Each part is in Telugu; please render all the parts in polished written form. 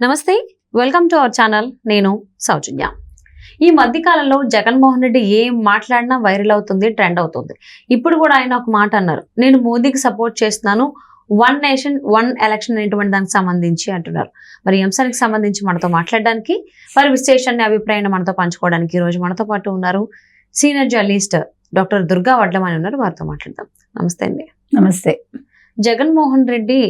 నమస్తే, వెల్కమ్ టు అవర్ ఛానల్. నేను సౌజన్య. ఈ మధ్య కాలంలో జగన్మోహన్ రెడ్డి ఏం మాట్లాడినా వైరల్ అవుతుంది, ట్రెండ్ అవుతుంది. ఇప్పుడు కూడా ఆయన ఒక మాట అన్నారు, నేను మోదీకి సపోర్ట్ చేస్తున్నాను, వన్ నేషన్ వన్ ఎలక్షన్ అనేటువంటి దానికి సంబంధించి అంటున్నారు. మరి ఈ అంశానికి సంబంధించి మనతో మాట్లాడడానికి, వారి విశ్లేషణ అభిప్రాయాన్ని మనతో పంచుకోవడానికి ఈ రోజు మనతో పాటు ఉన్నారు సీనియర్ జర్నలిస్ట్ డాక్టర్ దుర్గా వడ్లమని ఉన్నారు. వారితో మాట్లాడదాం. నమస్తే అండి. నమస్తే. జగన్మోహన్ రెడ్డి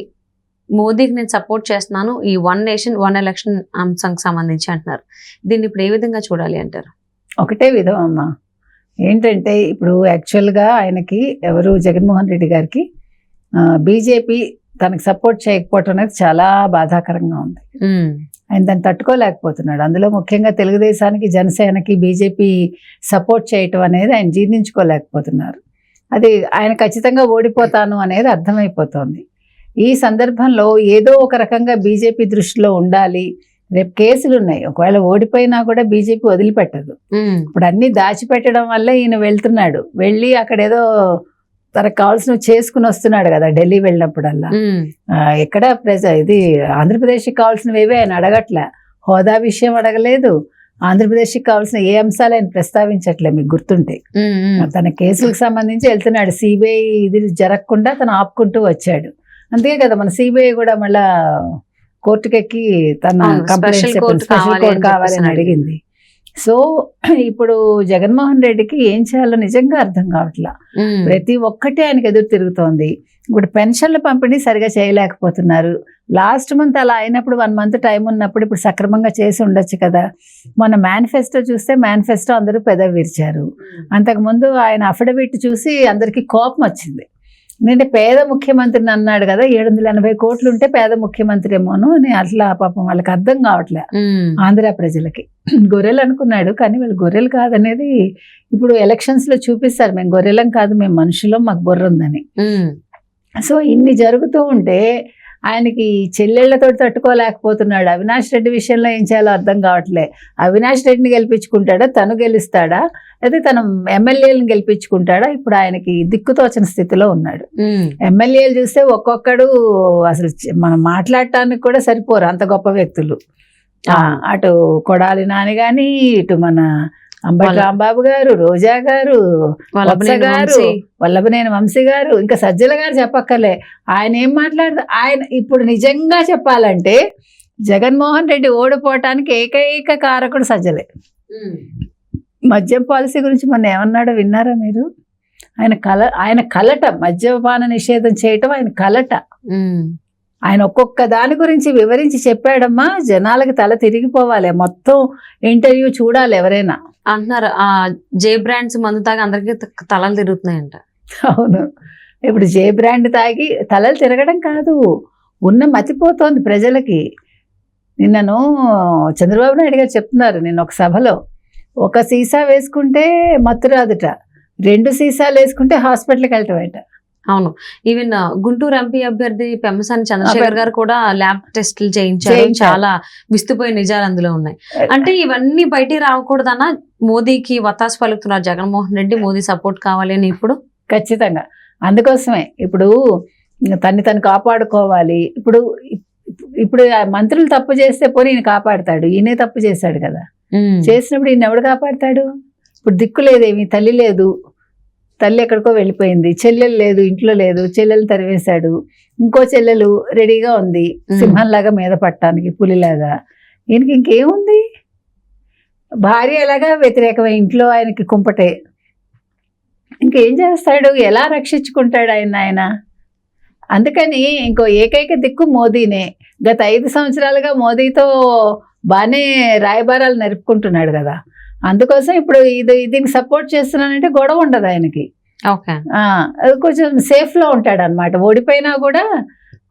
మోదీకి నేను సపోర్ట్ చేస్తున్నాను, ఈ వన్ నేషన్ వన్ ఎలక్షన్ అంశానికి సంబంధించి అంటున్నారు. దీన్ని ఇప్పుడు ఏ విధంగా చూడాలి అంటారు? ఒకటే విధం అమ్మా. ఏంటంటే ఇప్పుడు యాక్చువల్గా ఆయనకి ఎవరు జగన్మోహన్ రెడ్డి గారికి బీజేపీ తనకు సపోర్ట్ చేయకపోవటం అనేది చాలా బాధాకరంగా ఉంది. ఆయన దాన్ని తట్టుకోలేకపోతున్నాడు. అందులో ముఖ్యంగా తెలుగుదేశానికి, జనసేనకి బీజేపీ సపోర్ట్ చేయటం అనేది ఆయన జీర్ణించుకోలేకపోతున్నారు. అది ఆయన ఖచ్చితంగా ఓడిపోతాను అనేది అర్థమైపోతుంది. ఈ సందర్భంలో ఏదో ఒక రకంగా బీజేపీ దృష్టిలో ఉండాలి. రేపు కేసులు ఉన్నాయి, ఒకవేళ ఓడిపోయినా కూడా బీజేపీ వదిలిపెట్టదు. ఇప్పుడు అన్ని దాచిపెట్టడం వల్ల ఈయన వెళ్తున్నాడు, వెళ్ళి అక్కడ ఏదో తనకు కావాల్సినవి చేసుకుని వస్తున్నాడు కదా. ఢిల్లీ వెళ్ళినప్పుడల్లా ఎక్కడ ఇది ఆంధ్రప్రదేశ్కి కావాల్సినవి ఆయన అడగట్లే. హోదా విషయం అడగలేదు, ఆంధ్రప్రదేశ్కి కావాల్సిన ఏ అంశాలు ఆయన ప్రస్తావించట్లే. మీకు గుర్తుంటే తన కేసులకు సంబంధించి వెళ్తున్నాడు. సిబిఐ ఇది జరగకుండా తను ఆపుకుంటూ వచ్చాడు. అంతే కదా, మన సిబిఐ కూడా మళ్ళా కోర్టుకెక్కి తన కంప్లైంట్ స్పెషల్ కోర్టు కావాలని అడిగింది. సో ఇప్పుడు జగన్మోహన్ రెడ్డికి ఏం చేయాలో నిజంగా అర్థం కావట్లా. ప్రతి ఒక్కటి ఆయనకు ఎదురు తిరుగుతోంది. ఇప్పుడు పెన్షన్ల పంపిణీ సరిగా చేయలేకపోతున్నారు. లాస్ట్ మంత్ అలా అయినప్పుడు 1 month టైం ఉన్నప్పుడు ఇప్పుడు సక్రమంగా చేసి ఉండొచ్చు కదా. మొన్న మేనిఫెస్టో చూస్తే మేనిఫెస్టో అందరూ పెదవి విరిచారు. అంతకుముందు ఆయన అఫిడవిట్ చూసి అందరికీ కోపం వచ్చింది. ఎందుకంటే పేద ముఖ్యమంత్రిని అన్నాడు కదా, 780 కోట్లు ఉంటే పేద ముఖ్యమంత్రి ఏమోను అని. అట్లా పాపం వాళ్ళకి అర్థం కావట్లే ఆంధ్ర ప్రజలకి. గొర్రెలు అనుకున్నాడు, కానీ వాళ్ళు గొర్రెలు కాదనేది ఇప్పుడు ఎలక్షన్స్ లో చూపిస్తారు. మేము గొర్రెలం కాదు, మేము మనుషులం, మాకు బుర్ర ఉందని. సో ఇన్ని జరుగుతూ ఉంటే ఆయనకి చెల్లెళ్లతో తట్టుకోలేకపోతున్నాడు. అవినాష్ రెడ్డి విషయంలో ఏం చేయాలో అర్థం కావట్లే. అవినాష్ రెడ్డిని గెలిపించుకుంటాడా, తను గెలుస్తాడా, అయితే తన ఎమ్మెల్యేలను గెలిపించుకుంటాడా? ఇప్పుడు ఆయనకి దిక్కుతోచని స్థితిలో ఉన్నాడు. ఎమ్మెల్యేలు చూస్తే ఒక్కొక్కడు అసలు మనం మాట్లాడటానికి కూడా సరిపోరు, అంత గొప్ప వ్యక్తులు. అటు కొడాలి నాని గాని, ఇటు మన అంబటి రాంబాబు గారు, రోజా గారు, వల్లభనేని వంశీ గారు, ఇంకా సజ్జల గారు చెప్పక్కర్లే. ఆయన ఏం మాట్లాడదు. ఆయన ఇప్పుడు నిజంగా చెప్పాలంటే జగన్మోహన్ రెడ్డి ఓడిపోవటానికి ఏకైక కారకుడు సజ్జలే. మద్యం పాలసీ గురించి మొన్న ఏమన్నాడో విన్నారా మీరు? ఆయన కలట, మద్యపాన నిషేధం చేయటం ఆయన కలట. ఆయన ఒక్కొక్క దాని గురించి వివరించి చెప్పాడమ్మా. జనాలకి తల తిరిగిపోవాలి, మొత్తం ఇంటర్వ్యూ చూడాలి ఎవరైనా. అంటున్నారు ఆ జే బ్రాండ్స్ మందు తాగి అందరికీ తలలు తిరుగుతున్నాయంట. అవును, ఇప్పుడు జే బ్రాండ్ తాగి తలలు తిరగడం కాదు, ఉన్న మతిపోతోంది ప్రజలకి. నిన్నను చంద్రబాబు నాయుడు గారు చెప్తున్నారు, నిన్న ఒక సభలో, ఒక సీసా వేసుకుంటే మత్తు రాదుట, 2 సీసాలు వేసుకుంటే హాస్పిటల్కి వెళ్ళటమేట. అవును, ఈవెన్ గుంటూరు ఎంపీ అభ్యర్థి పెమ్మసాని చంద్రశేఖర్ గారు కూడా ల్యాబ్ టెస్టులు చేయించారు. చాలా విస్తుపోయే నిజాలు అందులో ఉన్నాయి. అంటే ఇవన్నీ బయటికి రాకూడదన్నా మోదీకి వత్తాసు పలుకుతున్నారు జగన్మోహన్ రెడ్డి. మోదీ సపోర్ట్ కావాలి అని ఇప్పుడు ఖచ్చితంగా. అందుకోసమే ఇప్పుడు తను కాపాడుకోవాలి. ఇప్పుడు మంత్రులు తప్పు చేస్తే పోనీ ఈయన కాపాడతాడు, ఈయనే తప్పు చేశాడు కదా. చేసినప్పుడు ఈయన ఎవడు కాపాడతాడు? ఇప్పుడు దిక్కు లేదేమి, తల్లి లేదు, తల్లి ఎక్కడికో వెళ్ళిపోయింది, చెల్లెలు లేదు, ఇంట్లో లేదు, చెల్లెలు తరివేశాడు, ఇంకో చెల్లెలు రెడీగా ఉంది సింహంలాగా మీద పట్టడానికి, పులిలాగా. ఈయనకి ఇంకేముంది? భార్య ఎలాగా వ్యతిరేకమే, ఇంట్లో ఆయనకి కుంపటే. ఇంకేం చేస్తాడు? ఎలా రక్షించుకుంటాడు ఆయన? అందుకని ఇంకో ఏకైక దిక్కు మోదీనే. గత 5 సంవత్సరాలుగా మోదీతో బాగానే రాయబారాలు నరుపుకుంటున్నాడు కదా. అందుకోసం ఇప్పుడు దీనికి సపోర్ట్ చేస్తున్నానంటే గొడవ ఉండదు ఆయనకి. కొంచెం సేఫ్లో ఉంటాడు అనమాట. ఓడిపోయినా కూడా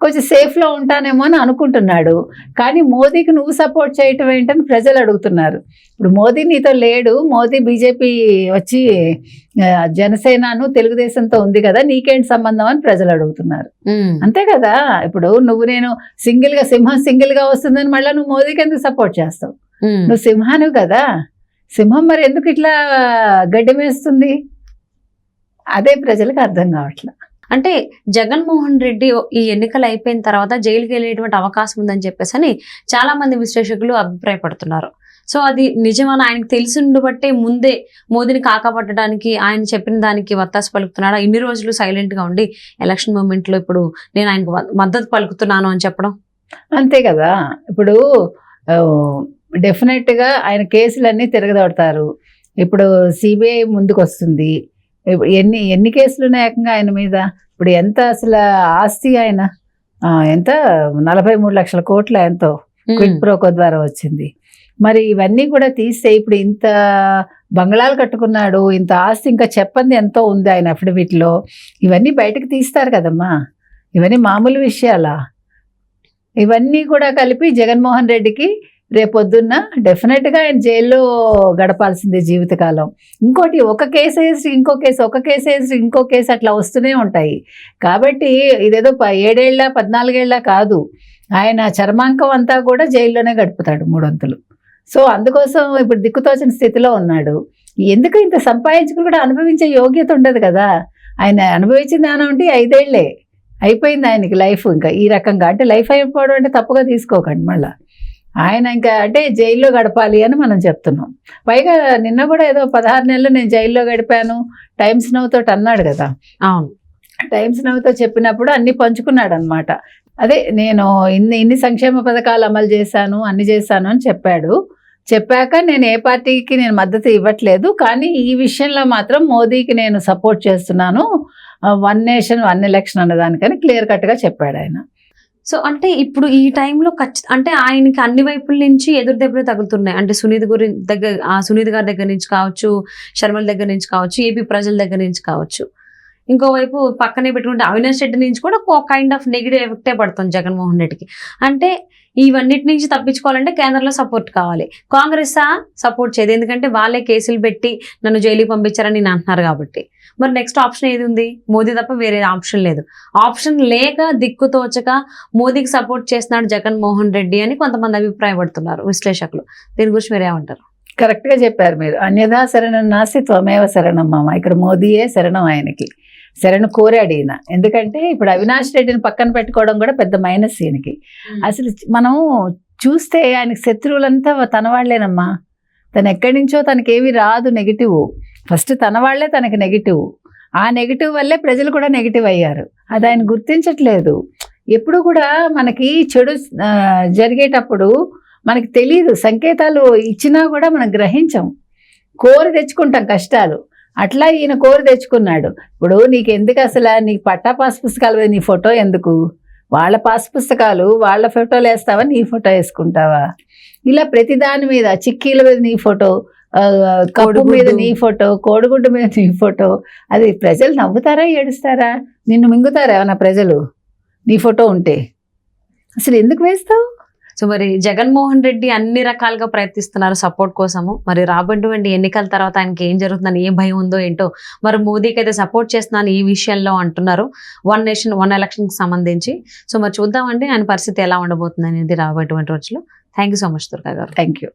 కొంచెం సేఫ్లో ఉంటానేమో అని అనుకుంటున్నాడు. కానీ మోదీకి నువ్వు సపోర్ట్ చేయటం ఏంటని ప్రజలు అడుగుతున్నారు. ఇప్పుడు మోదీ నీతో లేడు, మోదీ బీజేపీ వచ్చి జనసేనను తెలుగుదేశంతో ఉంది కదా, నీకేంటి సంబంధం అని ప్రజలు అడుగుతున్నారు. అంతే కదా. ఇప్పుడు నేను సింహం సింగిల్గా వస్తుందని మళ్ళీ నువ్వు మోదీకి ఎందుకు సపోర్ట్ చేస్తావు? నువ్వు సింహాను కదా. సింహం మరి ఎందుకు ఇట్లా గడ్డి మేస్తుంది? అదే ప్రజలకు అర్థం కావట్లా. అంటే జగన్మోహన్ రెడ్డి ఈ ఎన్నికలు అయిపోయిన తర్వాత జైలుకి వెళ్ళేటువంటి అవకాశం ఉందని చెప్పేసి అని చాలా మంది విశ్లేషకులు అభిప్రాయపడుతున్నారు. సో అది నిజమని ఆయనకు తెలిసి బట్టే ముందే మోదీని కాకపట్టడానికి ఆయన చెప్పిన దానికి వత్తాసు పలుకుతున్నాడా, ఇన్ని రోజులు సైలెంట్ గా ఉండి ఎలక్షన్ మూమెంట్ లో ఇప్పుడు నేను ఆయనకు మద్దతు పలుకుతున్నాను అని చెప్పడం? అంతే కదా. ఇప్పుడు డెఫినెట్ గా ఆయన కేసులన్నీ తిరగదొడతారు. ఇప్పుడు సిబిఐ ముందుకు వస్తుంది. ఎన్ని కేసులు ఉన్నాయి ఏకంగా ఆయన మీద. ఇప్పుడు ఎంత అసలు ఆస్తి ఆయన ఎంత 43 లక్షల కోట్ల ఎంతో క్విడ్ ప్రోకో ద్వారా వచ్చింది. మరి ఇవన్నీ కూడా తీస్తే ఇప్పుడు ఇంత బంగ్లాలు కట్టుకున్నాడు, ఇంత ఆస్తి ఇంకా చెప్పంది ఎంతో ఉంది ఆయన అఫిడవిట్ లో. ఇవన్నీ బయటకు తీస్తారు కదమ్మా, ఇవన్నీ మామూలు విషయాలా? ఇవన్నీ కూడా కలిపి జగన్మోహన్ రెడ్డికి రేపొద్దున్న డెఫినెట్గా ఆయన జైల్లో గడపాల్సిందే జీవితకాలం. ఇంకోటి ఒక కేసు వేసి ఇంకో కేసు, ఒక కేసు వేసి ఇంకో కేసు అట్లా వస్తూనే ఉంటాయి. కాబట్టి ఇదేదో 7 ఏళ్ళ 14 ఏళ్ళ కాదు, ఆయన చర్మాంకం అంతా కూడా జైల్లోనే గడుపుతాడు 3 వంతులు. సో అందుకోసం ఇప్పుడు దిక్కుతోచిన స్థితిలో ఉన్నాడు. ఎందుకు ఇంత సంపాదించుకుని కూడా అనుభవించే యోగ్యత ఉండదు కదా. ఆయన అనుభవించింది ఏమైనా ఉంటే 5 ఏళ్లే అయిపోయింది ఆయనకి లైఫ్. ఇంకా ఈ రకంగా అంటే లైఫ్ అయిపోవడం అంటే తప్పుగా తీసుకోకండి. మళ్ళీ ఆయన ఇంకా అంటే జైల్లో గడపాలి అని మనం చెప్తున్నాం. పైగా నిన్న కూడా ఏదో 16 నెలలు నేను జైల్లో గడిపాను టైమ్స్ నౌ తోటి అన్నాడు కదా. అవును, టైమ్స్ నౌతో చెప్పినప్పుడు అన్ని పంచుకున్నాడు అనమాట. అదే నేను ఇన్ని సంక్షేమ పథకాలు అమలు చేశాను, అన్ని చేశాను అని చెప్పాడు. చెప్పాక నేను ఏ పార్టీకి నేను మద్దతు ఇవ్వట్లేదు, కానీ ఈ విషయంలో మాత్రం మోదీకి నేను సపోర్ట్ చేస్తున్నాను, 1 నేషన్ 1 ఎలక్షన్ అన్నదానికని క్లియర్ కట్గా చెప్పాడు ఆయన. సో అంటే ఇప్పుడు ఈ టైంలో అంటే ఆయనకి అన్ని వైపుల నుంచి ఎదురు దెబ్బలు తగులుతున్నాయి. అంటే సునీత్ గారి దగ్గర నుంచి కావచ్చు, శర్మల దగ్గర నుంచి కావచ్చు, ఏపీ ప్రజల దగ్గర నుంచి కావచ్చు. ఇంకోవైపు పక్కనే పెట్టుకుంటే అవినాష్ రెడ్డి నుంచి కూడా ఒక కైండ్ ఆఫ్ నెగిటివ్ ఎఫెక్టే పడుతుంది జగన్మోహన్ రెడ్డికి. అంటే ఇవన్నిటి నుంచి తప్పించుకోవాలంటే కేంద్రంలో సపోర్ట్ కావాలి. కాంగ్రెస్ సపోర్ట్ చేయదు, ఎందుకంటే వాళ్ళే కేసులు పెట్టి నన్ను జైలుకి పంపించారని నేను అంటున్నారు కాబట్టి. మరి నెక్స్ట్ ఆప్షన్ ఏది ఉంది? మోదీ తప్ప వేరే ఆప్షన్ లేదు. ఆప్షన్ లేక దిక్కుతోచక మోదీకి సపోర్ట్ చేస్తున్నాడు జగన్మోహన్ రెడ్డి అని కొంతమంది అభిప్రాయపడుతున్నారు విశ్లేషకులు. దీని గురించి మీరు ఏమంటారు? కరెక్ట్గా చెప్పారు మీరు. అన్యథా శరణం నాస్తి త్వమేవ శరణం మామ. ఇక్కడ మోదీయే శరణం, ఆయనకి శరణు కోరాడు ఈయన. ఎందుకంటే ఇప్పుడు అవినాష్ రెడ్డిని పక్కన పెట్టుకోవడం కూడా పెద్ద మైనస్ ఈయనకి. అసలు మనం చూస్తే ఆయనకి శత్రువులంతా తన వాళ్లేనమ్మా. తను ఎక్కడి నుంచో తనకేవి రాదు నెగిటివ్. ఫస్ట్ తన వాళ్లే తనకి నెగిటివ్. ఆ నెగిటివ్ వల్లే ప్రజలు కూడా నెగిటివ్ అయ్యారు. అది ఆయన గుర్తించట్లేదు. ఎప్పుడు కూడా మనకి చెడు జరిగేటప్పుడు మనకి తెలియదు, సంకేతాలు ఇచ్చినా కూడా మనం గ్రహించం, కోరి తెచ్చుకుంటాం కష్టాలు. అట్లా ఈయన కోరి తెచ్చుకున్నాడు. ఇప్పుడు నీకు ఎందుకు అసలు, నీకు పట్టా పాస్ పుస్తకాలు మీద నీ ఫోటో ఎందుకు? వాళ్ళ పాస్ పుస్తకాలు వాళ్ళ ఫోటోలు వేస్తావా, నీ ఫోటో వేసుకుంటావా? ఇలా ప్రతి దాని మీద, చిక్కీల మీద నీ ఫోటో, కప్పు మీద నీ ఫోటో, కోడిగుడ్డు మీద నీ ఫోటో. అది ప్రజలు నవ్వుతారా ఏడుస్తారా? నిన్ను మింగుతారా ఏమన్నా ప్రజలు నీ ఫోటో ఉంటే? అసలు ఎందుకు వేస్తావు? సో మరి జగన్మోహన్ రెడ్డి అన్ని రకాలుగా ప్రయత్నిస్తున్నారు సపోర్ట్ కోసము. మరి రాబోయేటువంటి ఎన్నికల తర్వాత ఆయనకి ఏం జరుగుతుందని, ఏ భయం ఉందో ఏంటో. మరి మోదీకి అయితే సపోర్ట్ చేస్తున్నాను ఈ విషయంలో అంటున్నారు, 1 నేషన్ 1 ఎలక్షన్కి సంబంధించి. సో మరి చూద్దామండి ఆయన పరిస్థితి ఎలా ఉండబోతుంది అనేది రాబోయేటువంటి రోజుల్లో. Thank you so much Durga గారు. Thank you.